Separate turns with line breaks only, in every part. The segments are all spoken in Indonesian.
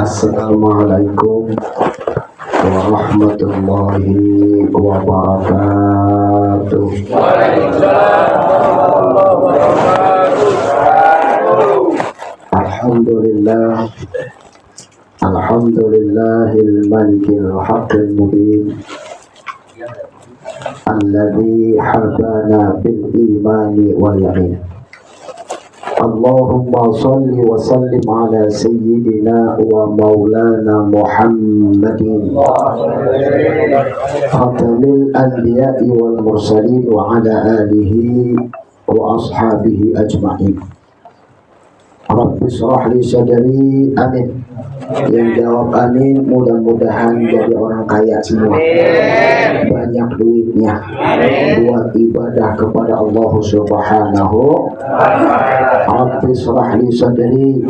Assalamualaikum warahmatullahi wabarakatuh. Alhamdulillah, alhamdulillahil malikil haqqil mubin alladzi habana bil imani wal yaqin. Allahumma salli wa sallim ala sayyidina wa maulana Muhammadin khatamil anbiya'i wal mursalin wa ala alihi wa ashabihi ajma'in. Rabbi shrah li sadri, amin. Yang jawab amin, mudah-mudahan jadi orang kaya semua, banyak duitnya, buat ibadah kepada Allah Subhanahu. Rabbi shrah li sadri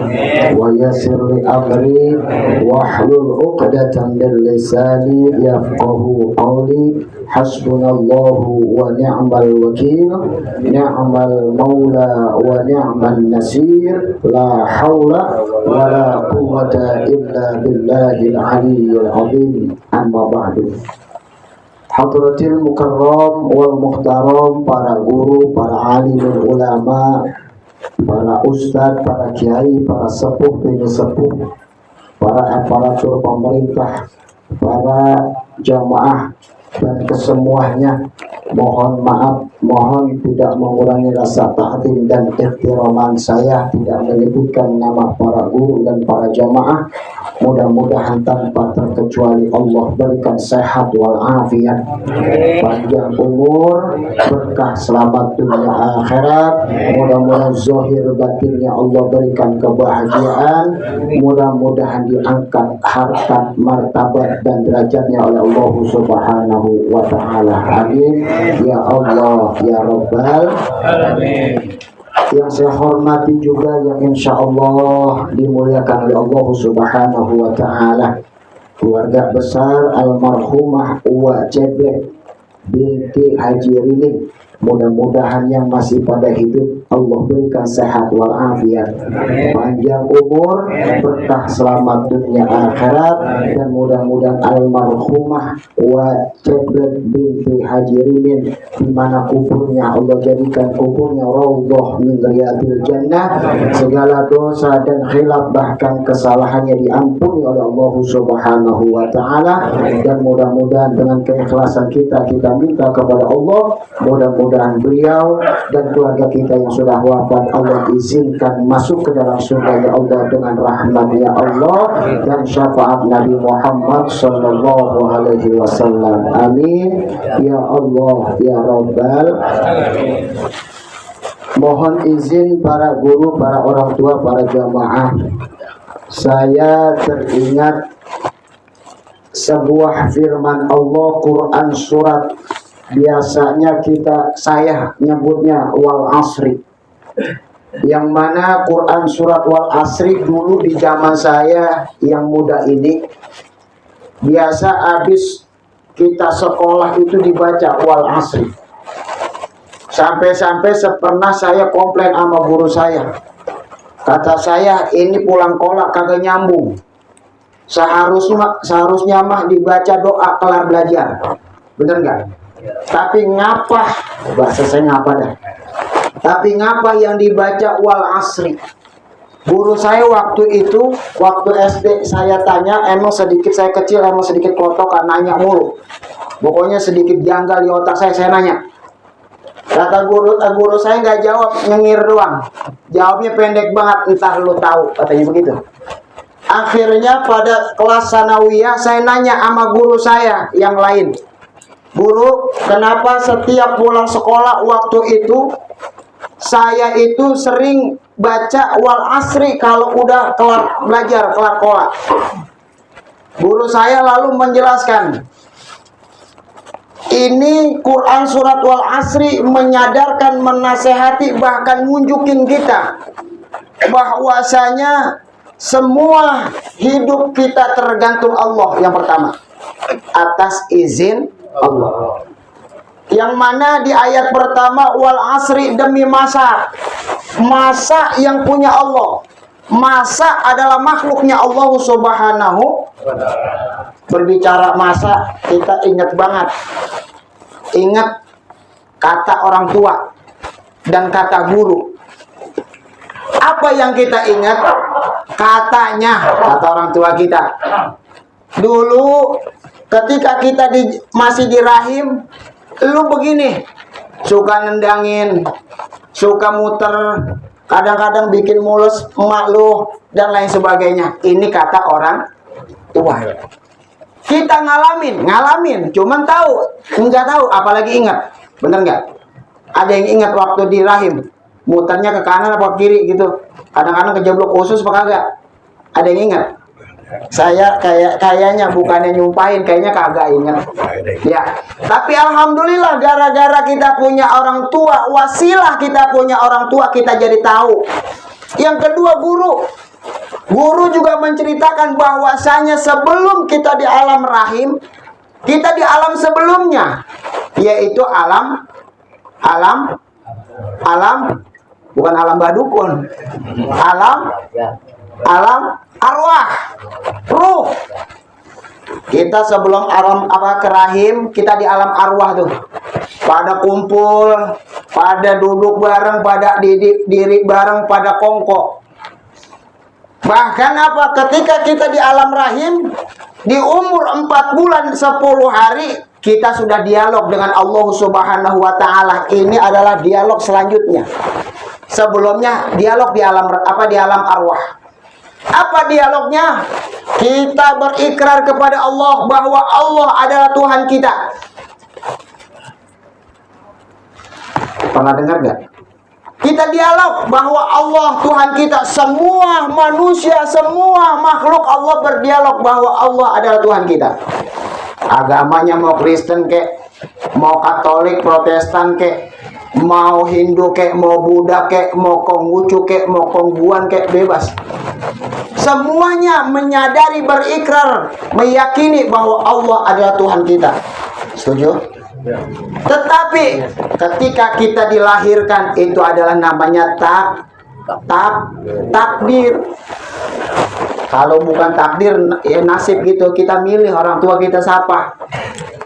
wa yassir li amri wahlul 'uqdatam min lisani yafqahu qawli. Hasbunallahu wa ni'mal wakil, ni'mal maula wa ni'man nasir, la haula wa la quwwata illa billahil aliyyil azim. Amma ba'du. Hadratil mukarram wal muhtaram, para guru, para alim ulama, para ustadz, para kiai, para sepuh, pesepuh, para aparatur pemerintah, para jamaah dan kesemuanya, mohon maaf, mohon tidak mengurangi rasa ta'zim dan ihtiraman saya tidak menyebutkan nama para guru dan para jamaah. Mudah-mudahan tanpa terkecuali Allah berikan sehat wal afiat, panjang umur, berkah selamat dunia akhirat. Mudah-mudahan zahir batinnya Allah berikan kebahagiaan. Mudah-mudahan diangkat harkat, martabat dan derajatnya oleh Allah Subhanahu wa ta'ala. Amin ya Allah ya Rabbal alamin. Yang saya hormati juga, yang insya Allah dimuliakan oleh Allah Subhanahu wa ta'ala, keluarga besar almarhumah Uwa Ceblek binti Haji Rimin. Mudah-mudahan yang masih pada hidup Allah berikan sehat wal afiat, panjang umur, berkah selamat dunia akhirat. Dan mudah-mudahan almarhumah Wa Ceblek binti Haji Rimin, di mana kuburnya Allah jadikan kuburnya raudhah min riyadil jannah. Segala dosa dan khilaf bahkan kesalahannya diampuni oleh Allah Subhanahu wa ta'ala. Dan mudah-mudahan dengan keikhlasan kita minta kepada Allah, mudah-mudahan beliau dan keluarga kita yang sudah wafat Allah izinkan masuk ke dalam surga ya Allah dengan rahmat-Nya Allah dan syafaat Nabi Muhammad sallallahu alaihi wasallam. Amin ya Allah ya Rabbal alamin. Mohon izin para guru, para orang tua, para jamaah, saya teringat sebuah firman Allah, Quran surat, biasanya saya nyebutnya wal asri, yang mana Quran surat wal asri dulu di zaman saya yang muda ini biasa habis kita sekolah itu dibaca wal asri. Sampai-sampai pernah saya komplain sama guru saya, kata saya ini pulang kolak kagak nyambung, seharusnya mah dibaca doa kelar belajar, bener nggak? Tapi ngapa, bahasa saya ngapa dah, tapi ngapa yang dibaca wal asri? Guru saya waktu itu, waktu SD saya tanya, emang sedikit, saya kecil emang sedikit kotokan, nanya mulu, pokoknya sedikit janggal di otak saya nanya. Kata guru saya nggak jawab, nyengir doang, jawabnya pendek banget, entar lu tahu, katanya begitu. Akhirnya pada kelas sanawiyah saya nanya sama guru saya yang lain, guru, kenapa setiap pulang sekolah waktu itu saya itu sering baca wal asri kalau udah kelar belajar, kelar sekolah? Guru saya lalu menjelaskan, ini Quran surat wal asri menyadarkan, menasehati, bahkan nunjukin kita bahwasanya semua hidup kita tergantung Allah. Yang pertama, atas izin Allah. Yang mana di ayat pertama wal asri, demi masa yang punya Allah. Masa adalah makhluknya Allah Subhanahu. Berbicara masa, kita ingat banget. Ingat kata orang tua dan kata guru. Apa yang kita ingat? Katanya, kata orang tua kita. Dulu ketika kita masih di rahim, lu begini, suka nendangin, suka muter, kadang-kadang bikin mulus emak lu, dan lain sebagainya. Ini kata orang tua. Kita ngalamin, cuman tahu, enggak tahu, apalagi ingat. Bener nggak? Ada yang ingat waktu di rahim, muternya ke kanan apa ke kiri gitu. Kadang-kadang kejeblok usus apa kagak? Ada yang ingat? Saya kayaknya bukannya nyumpahin, kayaknya kagak ingat. Ya, tapi alhamdulillah gara-gara kita punya orang tua, wasilah kita punya orang tua, kita jadi tahu. Yang kedua, guru juga menceritakan bahwasanya sebelum kita di alam rahim, kita di alam sebelumnya, yaitu alam bukan alam badukun, alam arwah, ruh. Kita sebelum alam ke rahim, kita di alam arwah tuh. Pada kumpul, pada duduk bareng, pada diri bareng, pada kongko. Bahkan ketika kita di alam rahim, di umur 4 bulan 10 hari, kita sudah dialog dengan Allah Subhanahu wa Ta'ala. Ini adalah dialog selanjutnya. Sebelumnya dialog di alam arwah. Apa dialognya? Kita berikrar kepada Allah bahwa Allah adalah Tuhan kita. Pernah dengar gak? Kita dialog bahwa Allah Tuhan kita. Semua manusia, semua makhluk Allah berdialog bahwa Allah adalah Tuhan kita. Agamanya mau Kristen kek, mau Katolik, Protestan kek, mau Hindu kek, mau Buddha kek, mau Konghucu kek, mau Kongguan kek, bebas. Semuanya menyadari, berikrar, meyakini bahwa Allah adalah Tuhan kita. Setuju? Tetapi ketika kita dilahirkan, itu adalah namanya takdir. Kalau bukan takdir, ya nasib gitu. Kita milih orang tua kita siapa.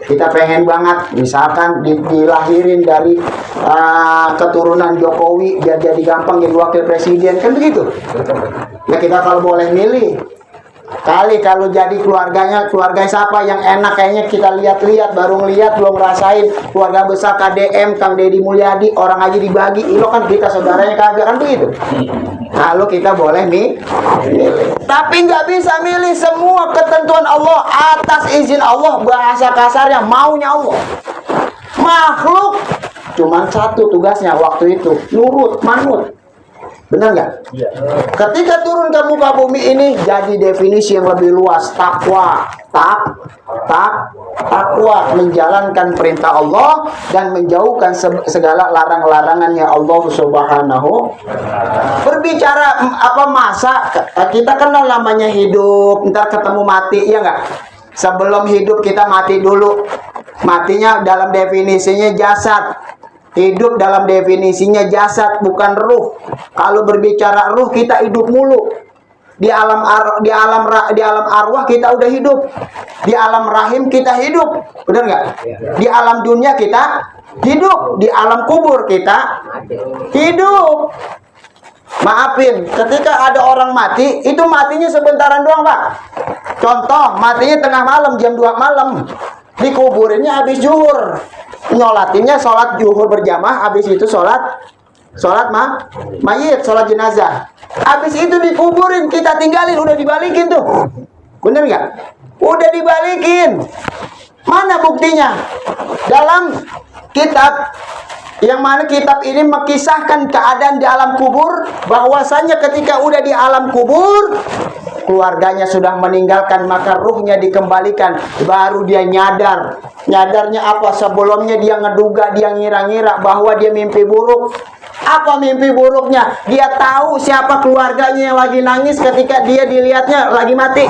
Kita pengen banget, misalkan dilahirin dari keturunan Jokowi, biar jadi gampang jadi wakil presiden, kan begitu. Ya kita kalau boleh milih, kalau jadi keluarga siapa yang enak, kayaknya kita lihat-lihat, baru ngeliat, belum ngerasain. Keluarga besar KDM, Kang Deddy Mulyadi, orang aja dibagi, ilo kan kita saudaranya kagak, kan begitu. Kalau kita boleh milih, tapi nggak bisa milih. Semua ketentuan Allah atas izin Allah, bahasa kasarnya maunya Allah. Makhluk cuma satu tugasnya waktu itu, nurut, manut. Benar nggak? Ya. Ketika turun ke muka bumi ini, jadi definisi yang lebih luas. Takwa, takwa, menjalankan perintah Allah dan menjauhkan segala larang-larangannya Allah Subhanahu. Berbicara masa, kita kenal namanya hidup, ntar ketemu mati, ya nggak? Sebelum hidup kita mati dulu. Matinya dalam definisinya jasad. Hidup dalam definisinya jasad, bukan ruh. Kalau berbicara ruh, kita hidup mulu. Di alam arwah kita udah hidup. Di alam rahim kita hidup. Benar nggak? Di alam dunia kita hidup. Di alam kubur kita hidup. Maafin, ketika ada orang mati, itu matinya sebentaran doang, Pak. Contoh, matinya tengah malam, jam 2 malam. Dikuburinnya habis zuhur. Nyolatinnya sholat zuhur berjamaah, habis itu sholat mayit, sholat jenazah. Habis itu dikuburin, kita tinggalin, udah dibalikin tuh. Bener nggak? Udah dibalikin. Mana buktinya? Dalam kitab, yang mana kitab ini mengisahkan keadaan di alam kubur, bahwasanya ketika udah di alam kubur, keluarganya sudah meninggalkan, maka ruhnya dikembalikan, baru dia nyadar. Nyadarnya apa? Sebelumnya dia ngeduga, dia ngira-ngira bahwa dia mimpi buruk. Apa mimpi buruknya? Dia tahu siapa keluarganya yang lagi nangis ketika dia dilihatnya lagi mati.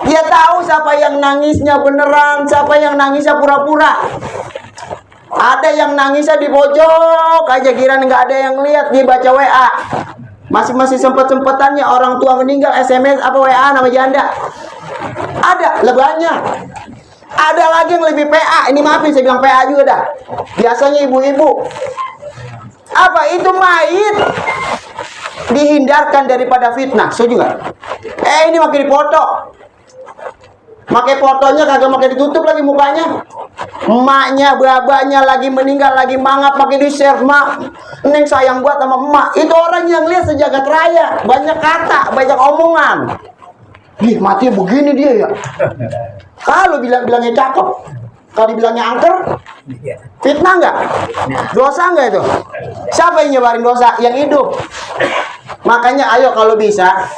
Dia tahu siapa yang nangisnya beneran, siapa yang nangisnya pura-pura. Ada yang nangisnya di pojok aja, kira nggak ada yang lihat, dia baca WA.
Masih sempetannya orang tua meninggal SMS apa WA nama janda. Ada lebahnya. Ada lagi yang lebih PA. Ini maafin saya bilang PA juga dah. Biasanya ibu-ibu. Apa itu mayit? Dihindarkan daripada fitnah. Setuju nggak? Ini makin dipoto. Makai fotonya kagak makai ditutup lagi mukanya. Emaknya, babanya lagi meninggal, lagi mangap pakai di share. Mak, neng sayang buat sama emak. Itu orang yang lihat sejagat raya. Banyak kata, banyak omongan. Ih, mati begini dia ya. Kalau bilangnya cakep, kalau dibilangnya angker, fitnah nggak? Dosa nggak itu? Siapa yang nyebarin dosa? Yang hidup. Makanya ayo kalau bisa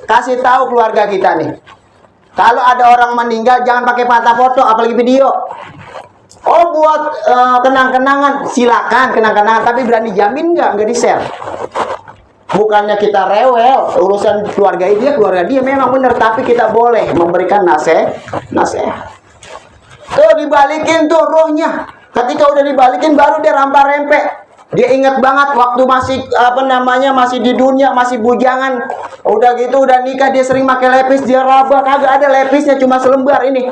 kasih tahu keluarga kita nih. Kalau ada orang meninggal jangan pakai foto, apalagi video. Oh buat kenang-kenangan, silakan kenang-kenangan, tapi berani jamin nggak di-share. Bukannya kita rewel, urusan keluarga dia memang benar, tapi kita boleh memberikan nasihat. Tuh dibalikin tuh rohnya. Ketika udah dibalikin baru dia rampa-rempe. Dia ingat banget waktu masih masih di dunia, masih bujangan. Udah gitu udah nikah dia sering pakai lepis, dia raba, kagak ada lepisnya cuma selembar ini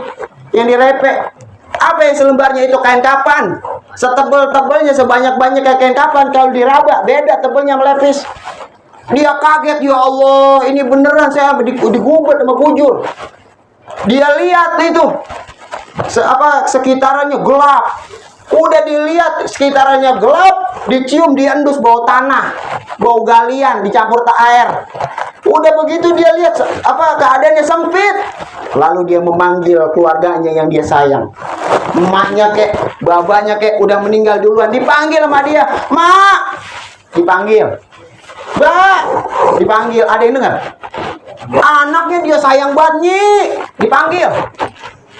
yang direpek. Apa yang selembarnya itu kain kapan. Setebel-tebelnya sebanyak-banyak kayak kain kapan, kalau diraba beda tebelnya sama lepis. Dia kaget, ya Allah, ini beneran saya digubet sama bujur. Dia lihat itu sekitarannya gelap. Udah dilihat sekitarannya gelap, dicium diendus bau tanah, bau galian dicampur air. Udah begitu dia lihat keadaannya sempit. Lalu dia memanggil keluarganya yang dia sayang. Emaknya kek, babanya kek udah meninggal duluan, dipanggil sama dia. Mak, dipanggil. Mbak, dipanggil. Ada yang dengar? Anaknya dia sayang banget, Nyi. Dipanggil.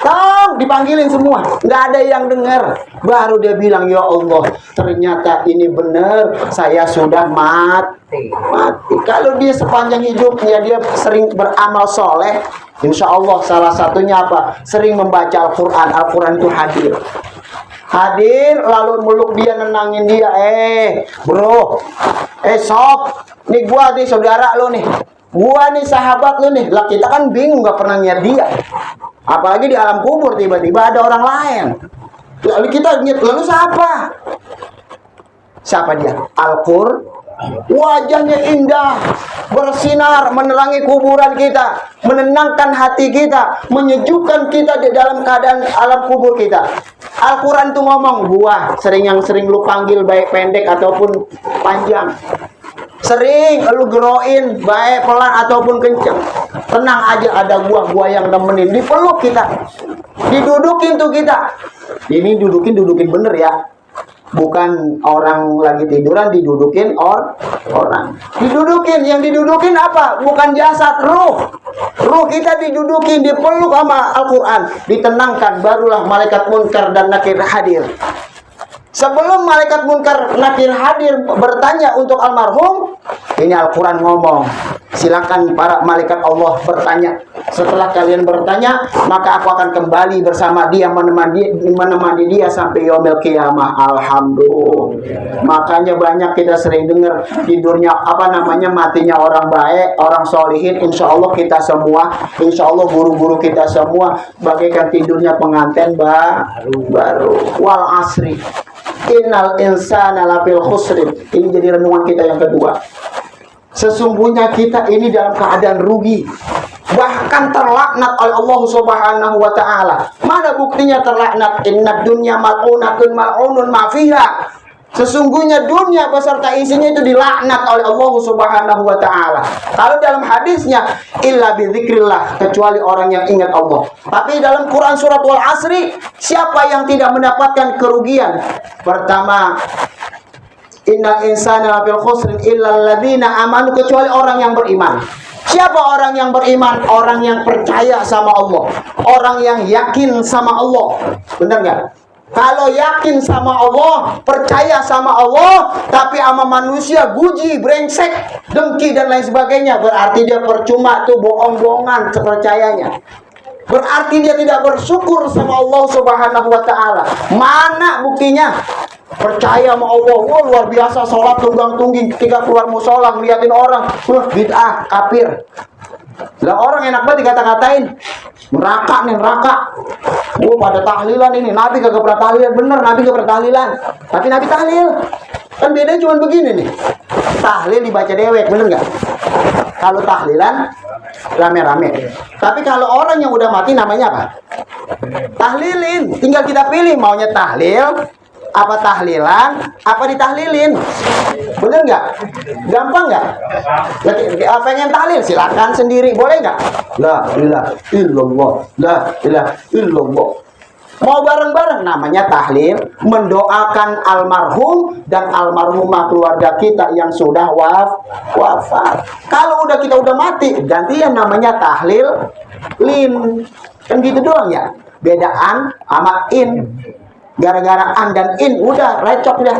Tong, dipanggilin semua. Nggak ada yang dengar. Baru dia bilang, ya Allah, ternyata ini benar. Saya sudah mati. Kalau dia sepanjang hidupnya dia sering beramal soleh, insya Allah salah satunya apa? Sering membaca Al-Quran. Al-Quran itu hadir lalu meluk dia, nenangin dia. Bro, sob, nih gua nih saudara lo nih, gua nih sahabat lo nih. Lah kita kan bingung, nggak pernah lihat dia, apalagi di alam kubur tiba-tiba ada orang lain. Lalu kita lihat, lalu siapa dia? Al-Qur, wajahnya indah, bersinar, menerangi kuburan kita, menenangkan hati kita, menyejukkan kita di dalam keadaan alam kubur kita. Al-Quran itu ngomong, gua yang sering lu panggil baik pendek ataupun panjang, sering lu geroin baik pelan ataupun kenceng, tenang aja, ada gua yang nemenin. Dipeluk kita, didudukin tuh kita. Ini dudukin bener ya, bukan orang lagi tiduran didudukin orang. Yang didudukin apa? Bukan jasad, ruh kita didudukin, dipeluk sama Al-Quran, ditenangkan, barulah malaikat munkar dan nakir hadir. Sebelum malaikat munkar nakir hadir bertanya untuk almarhum, ini Al-Quran ngomong, silakan para malaikat Allah bertanya. Setelah kalian bertanya, maka aku akan kembali bersama dia, menemani dia sampai yaumil qiyamah. Alhamdulillah. Makanya banyak kita sering dengar tidurnya matinya orang baik, orang solihin. Insya Allah kita semua, insya Allah guru-guru kita semua bagaikan tidurnya pengantin baru. Wal asri innal insana lafil khusrin. Ini jadi renungan kita yang kedua. Sesungguhnya kita ini dalam keadaan rugi, bahkan terlaknat oleh Allah Subhanahu wa taala. Mana buktinya terlaknat? Innad dunya mal'unatun mal'unun ma fiha. Sesungguhnya dunia beserta isinya itu dilaknat oleh Allah Subhanahu wa taala. Kalau dalam hadisnya illa bidzikrillah, kecuali orang yang ingat Allah. Tapi dalam Quran surat Wal Asri, siapa yang tidak mendapatkan kerugian? Pertama, innal insana lafil khusrin illa alladzina amanu, kecuali orang yang beriman. Siapa orang yang beriman? Orang yang percaya sama Allah, orang yang yakin sama Allah. Benar nggak? Kalau yakin sama Allah, percaya sama Allah, tapi sama manusia guji, brengsek, dengki dan lain sebagainya, berarti dia percuma tuh, bohong-bohongan percayanya. Berarti dia tidak bersyukur sama Allah Subhanahu wa taala. Mana buktinya? percaya sama Allah, wah luar biasa, sholat tunggang-tungging, ketika keluar musola ngeliatin orang, bid'ah, kafir. Lah orang enak banget dikata-katain, neraka nih, neraka. Pada tahlilan ini, Nabi kagak pernah tahlilan, bener Nabi kagak pernah tahlilan, tapi Nabi tahlil. Kan bedanya cuma begini nih, tahlil dibaca dewek, bener nggak? Kalau tahlilan rame-rame. Tapi kalau orang yang udah mati namanya apa? Tahlilin. Tinggal kita pilih maunya tahlil, apa tahlilan, apa ditahlilin. Bener nggak? Gampang nggak? Pengen tahlil silakan sendiri, boleh nggak? La ilaha illallah, la ilaha illallah. Mau bareng-bareng namanya tahlil, mendoakan almarhum dan almarhumah keluarga kita yang sudah wafat. Kalau kita udah mati, gantian namanya tahlil lin. Kan gitu doang ya. Bedaan sama in. Gara-gara an dan in udah recok dah.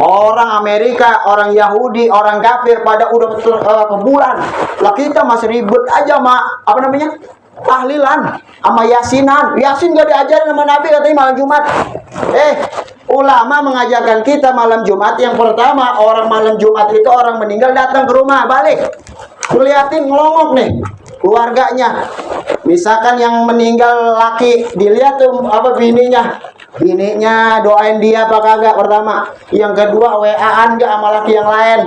Orang Amerika, orang Yahudi, orang kafir pada udah ke bulan. Lah kita masih ribut aja sama apa namanya? Tahlilan sama yasinan. Yasin gak diajarin sama Nabi, katanya malam Jumat. Ulama mengajarkan kita malam Jumat. Yang pertama, orang malam Jumat itu orang meninggal datang ke rumah, balik ngeliatin, ngelongok nih keluarganya. Misalkan yang meninggal laki, dilihat tuh apa bininya doain dia apa kagak pertama. Yang kedua, WA-an gak sama laki yang lain.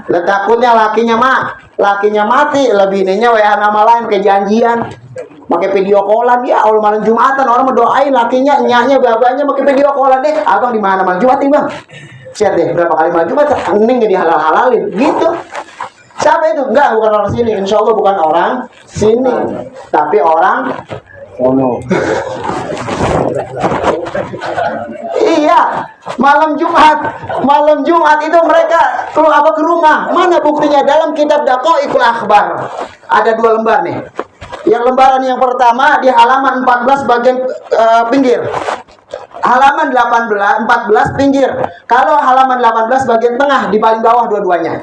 Lah takutnya lakinya mati, lebih bininya WA nama lain, kejanjian pakai video callan. Ya Allah, malam Jumatan orang mendoain lakinya, nyahnya, babanya pakai video callan deh. Abang di mana malam Jumat nih bang? Share deh berapa kali malam Jumat, hening jadi halal-halalin gitu. Siapa itu? Enggak, bukan orang sini. Insya Allah bukan orang sini, tapi orang sono. Iya, malam Jumat itu mereka ke rumah. Mana buktinya? Dalam kitab Daqaiqul Akhbar ada 2 lembar nih. Yang lembaran yang pertama di halaman 14 bagian pinggir. Halaman 14 pinggir. Kalau halaman 18 bagian tengah, di paling bawah dua-duanya.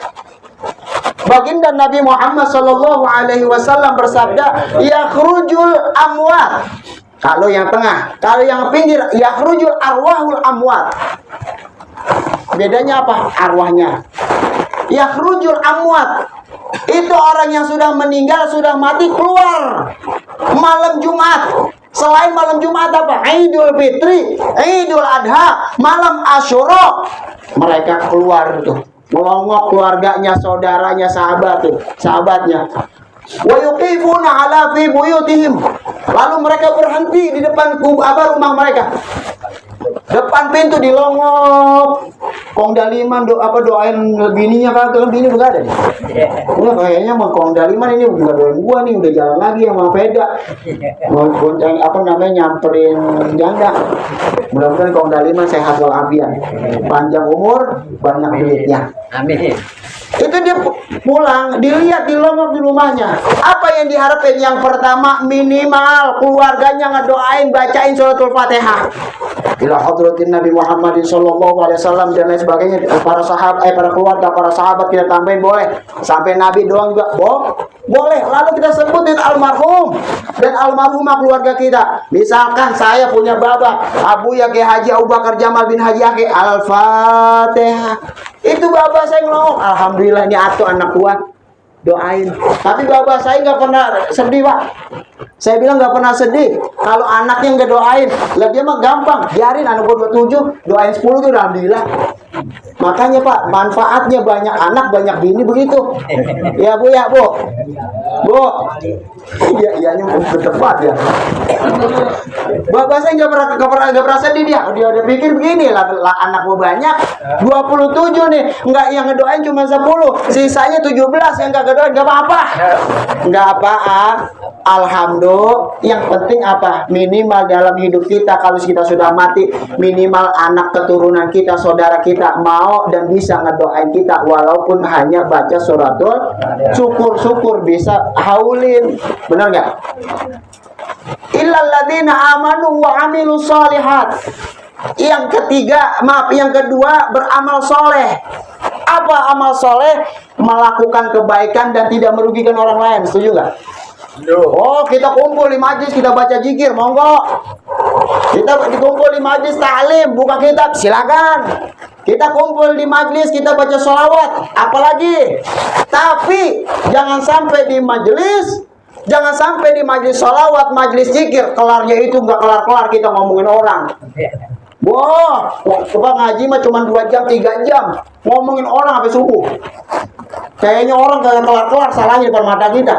Baginda Nabi Muhammad sallallahu alaihi wasallam bersabda, yakhrujul amwat. Kalau yang tengah, kalau yang pinggir, yakhrujul arwahul amwat. Bedanya apa? Arwahnya. Yakhrujul amwat, itu orang yang sudah meninggal, sudah mati, keluar malam Jumat. Selain malam Jumat apa? Idul Fitri, Idul Adha, malam Asyura, mereka keluar tuh, melongok keluarganya, saudaranya, sahabatnya. Wa yuqifuna ala fi buyutihim. Lalu mereka berhenti di depan rumah mereka. Depan pintu dilongok. Kong Daliman doain bininya kagak, bini udah ada nih. Kayaknya mau Kong Daliman ini udah doain gua nih, udah jalan lagi sama Peda. Mau bonceng nyamperin janda. Mudah-mudahan Kong Daliman sehat walafiat, panjang umur, banyak duitnya. Amin. Itu dia pulang, dilihat dilongok di rumahnya. Apa yang diharapin? Yang pertama, minimal keluarganya ngedoain, bacain suratul Fatihah ila hadratin Nabi Muhammad sallallahu alaihi wasallam dan lain sebagainya. Para keluarga, para sahabat kita tambahin boleh. Sampai Nabi doang juga boleh. Lalu kita sebutin almarhum dan almarhumah keluarga kita. Misalkan saya punya baba, Abu ya Kiai Haji Abu Bakar Jamal bin Haji Aki, Al-Fatihah. Itu baba saya ngelongok, alhamdulillah ini atuh anak gua, doain. Tapi baba saya nggak pernah sedih, Pak. Saya bilang nggak pernah sedih kalau anaknya nggak doain. Lah dia mah gampang, biarin anak gua 27, doain 10 tuh alhamdulillah. Makanya Pak, manfaatnya banyak anak, banyak bini begitu. Ya Bu, ya Bu. Bu. Iya berdebat ya. Bapak saya nggak pernah sedih dia. Dia udah pikir begini lah anak gua banyak, 27 nih, nggak yang ngedoain cuma 10, sisanya 17 yang nggak ngedoain, nggak apa-apa. Nggak apa-apa. Alhamdulillah. Yang penting apa? Minimal dalam hidup kita, kalau kita sudah mati, minimal anak keturunan kita, saudara kita mau dan bisa ngedoain kita, walaupun hanya baca suratul syukur bisa haulin. Benar nggak? Illal ladzina amanu wa amilus shalihat. Yang kedua beramal soleh. Apa amal soleh? Melakukan kebaikan dan tidak merugikan orang lain. Setuju nggak? Oh, kita kumpul di majlis, kita baca zikir, monggo. Kita dikumpul di majlis ta'lim, buka kitab, silakan. Kita kumpul di majlis, kita baca sholawat, apalagi. Tapi jangan sampai di majlis, jangan sampai di majlis sholawat, majlis zikir, kelarnya itu nggak kelar-kelar kita ngomongin orang. Wah, coba ngaji mah cuma 2 jam, 3 jam, ngomongin orang sampai subuh. Kayaknya orang kagak kelar-kelar salahnya depan mata kita.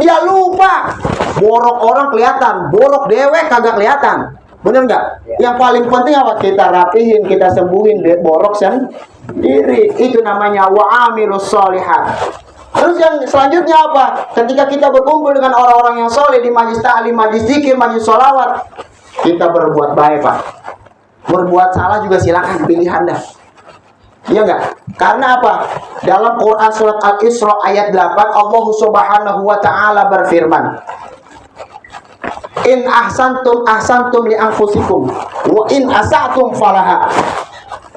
Dia lupa, borok orang kelihatan, borok dewek kagak kelihatan. Bener nggak? Yang paling penting apa? Kita rapihin, kita sembuhin borok sendiri. Itu namanya wa'amilus sholihat. Terus yang selanjutnya apa? Ketika kita berkumpul dengan orang-orang yang soleh di majlis ta'lim, majlis zikir, majlis sholawat, kita berbuat baik, Pak. Berbuat salah juga silakan, pilihan dah. Iya enggak? Karena apa? Dalam Quran surat Al-Isra ayat 8, Allah Subhanahu wa taala berfirman, "In ahsantum li anfusikum wa in asatum falaha."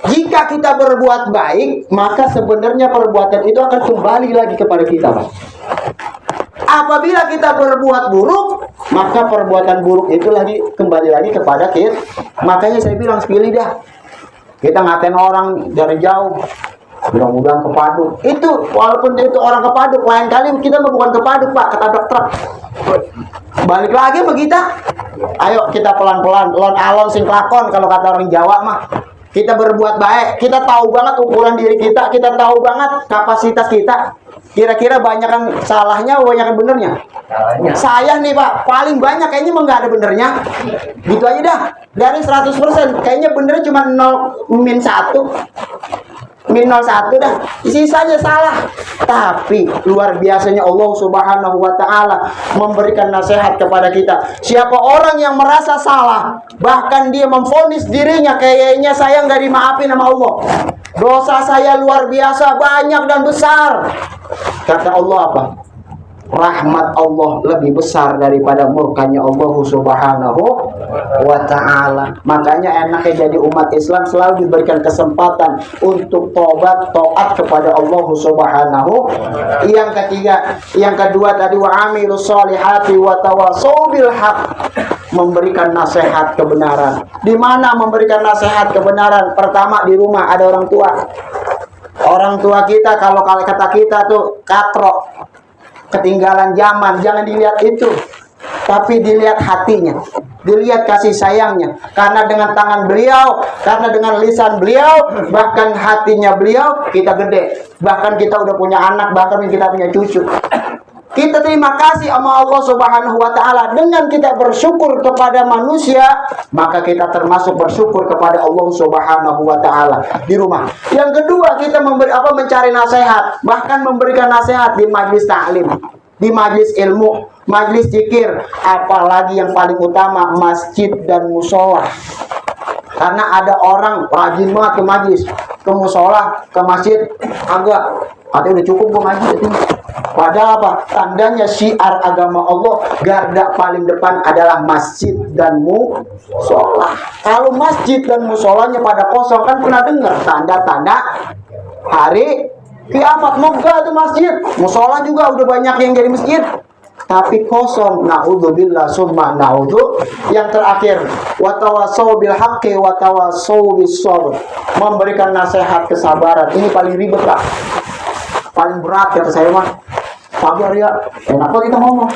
Jika kita berbuat baik, maka sebenarnya perbuatan itu akan kembali lagi kepada kita, Pak. Apabila kita berbuat buruk, maka perbuatan buruk itu lagi kembali lagi kepada kita. Makanya saya bilang pilih dah. Kita ngatain orang dari jauh, mudah-mudahan kepaduk. Itu walaupun itu orang kepaduk, lain kali kita bukan kepaduk, Pak, ketabrak truk. Balik lagi sama kita. Ayo kita pelan-pelan, lon alon sing klakon kalau kata orang Jawa mah. Kita berbuat baik, kita tahu banget ukuran diri kita tahu banget kapasitas kita. Kira-kira banyakan salahnya, banyakan benernya? Saya nih, Pak, paling banyak kayaknya emang nggak ada benernya. Gitu aja dah. Dari 100%, kayaknya benernya cuma 0-1. Min 01 dah, sisanya salah. Tapi luar biasanya Allah Subhanahu wa taala memberikan nasihat kepada kita. Siapa orang yang merasa salah, bahkan dia memvonis dirinya, kayaknya saya nggak dimaafin sama Allah, dosa saya luar biasa banyak dan besar. Kata Allah apa? Rahmat Allah lebih besar daripada murkanya Allah Subhanahu wa ta'ala. Makanya enaknya jadi umat Islam selalu diberikan kesempatan untuk tobat, taat kepada Allah Subhanahu. Yang ketiga, yang kedua tadi wa'amilus sholihati wa tawassaw bil haq, memberikan nasihat kebenaran. Di mana memberikan nasihat kebenaran? Pertama, di rumah ada orang tua. Orang tua kita kalau kata kita tuh katrok, ketinggalan zaman, jangan dilihat itu, tapi dilihat hatinya, dilihat kasih sayangnya. Karena dengan tangan beliau, karena dengan lisan beliau, bahkan hatinya beliau, kita gede. Bahkan kita udah punya anak, bahkan kita punya cucu. Kita terima kasih sama Allah Subhanahu wa taala. Dengan kita bersyukur kepada manusia, maka kita termasuk bersyukur kepada Allah Subhanahu wa taala di rumah. Yang kedua, kita mencari nasihat, bahkan memberikan nasihat di majlis ta'lim, di majlis ilmu, majlis zikir, apalagi yang paling utama masjid dan musola. Karena ada orang rajin banget ke majlis, ke musola, ke masjid, agak udah cukup gue ngaji. Padahal apa? Tandanya syiar agama Allah, garda paling depan adalah masjid dan musola. Kalau masjid dan musolanya pada kosong, kan pernah dengar tanda-tanda hari kiamat. Moga tuh masjid, musola juga udah banyak yang jadi masjid, tapi kosong. Naudzubillah summa naudzu. Yang terakhir, watawassaw bil haqqi watawassaw bis sabr, memberikan nasihat kesabaran. Ini paling ribet, Pak. Paling berat kata saya mah. Sabar ya. Enak kok kita ngomong.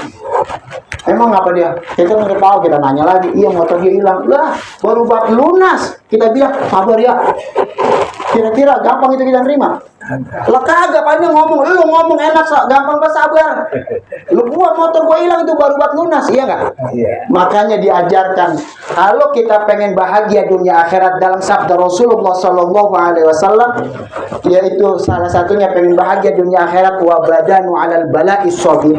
Emang apa dia? Kita nggak tahu, kita nanya lagi. Iya, motor dia hilang. Lah, baru buat lunas. Kita bilang sabar ya. Kira-kira gampang itu kita terima? Lah kagak, paling ngomong, lu ngomong enak, gampang banget sabar. Lu buat motor gua hilang itu baru buat lunas, iya nggak? Iya. Makanya diajarkan kalau kita pengen bahagia dunia akhirat, dalam sabda Rasulullah Sallallahu Alaihi Wasallam, yaitu salah satunya pengen bahagia dunia akhirat, wa badanu alal bala'is sabir,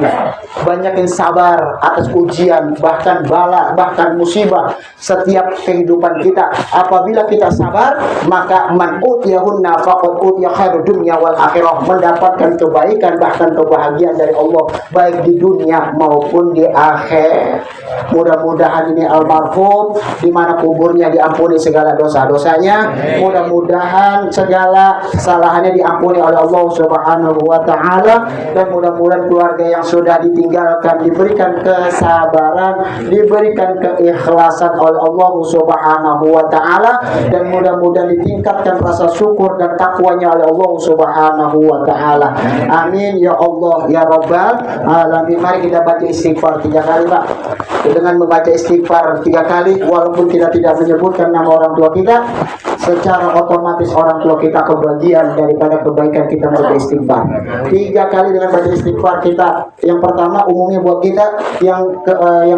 banyakin sabar atas ujian, bahkan bala, bahkan musibah setiap kehidupan kita. Apabila kita sabar, maka man utiyahunna faqad utiya khairu dunia wal akhirah, mendapatkan kebaikan bahkan kebahagiaan dari Allah baik di dunia maupun di akhir. Mudah-mudahan ini almarhum di mana kuburnya diampuni segala dosa-dosanya, mudah-mudahan segala kesalahannya diampuni oleh Allah Subhanahu wa taala, dan mudah-mudahan keluarga yang sudah ditinggalkan diberikan kesabaran, diberikan keikhlasan oleh Allah Subhanahu wa taala, dan mudah-mudahan ditingkatkan rasa syukur dan takwanya oleh Allah Subhanahu wa taala. Amin ya Allah ya Rabbal alamin. Mari kita baca istighfar 3 kali, Pak. Dengan membaca istighfar 3 kali, walaupun kita tidak menyebutkan nama orang tua kita, secara otomatis orang tua kita kebagian daripada kebaikan kita membaca istighfar 3 kali. Dengan baca istighfar kita, yang pertama umumnya buat kita, yang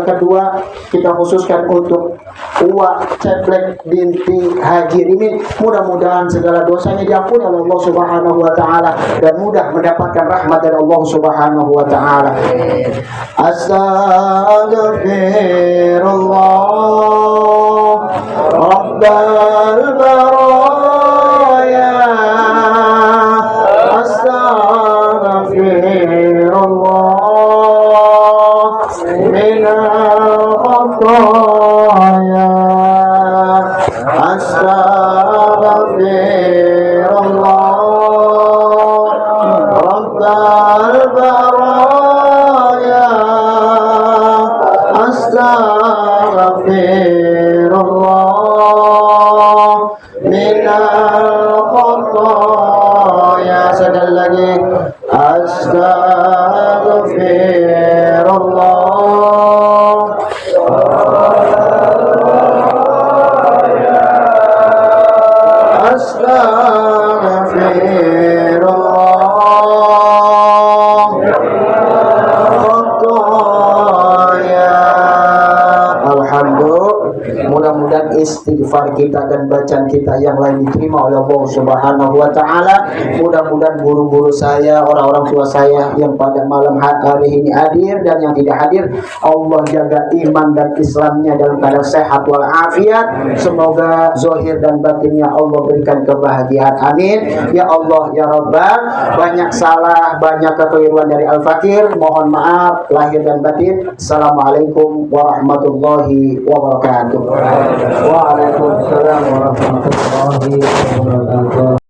kedua kita khususkan untuk Uwa Ceplek binti Haji Rimin, mudah-mudahan segala dosanya diampuni oleh Allah Subhanahu wa taala dan mudah mendapatkan rahmat dari Allah Subhanahu wa taala. Astaghfirullah Rabbal baraya, astaghfirullah minal khataya, astaghfirullah Rabbal baraya, astaghfirullah minal khataya. Sekali lagi, astaghfirullah istighfar kita dan bacaan kita yang lain diterima oleh Allah Subhanahu wa taala. Mudah-mudahan guru-guru saya, orang-orang tua saya yang pada malam hari ini hadir dan yang tidak hadir, Allah jaga iman dan Islamnya dalam keadaan sehat walafiat. Semoga zahir dan batinnya Allah berikan kebahagiaan. Amin ya Allah ya Rabbal. Banyak salah, banyak kekeliruan dari Al-Fakir, mohon maaf lahir dan batin. Assalamualaikum warahmatullahi wabarakatuh. Waalaikumsalam warahmatullahi wabarakatuh.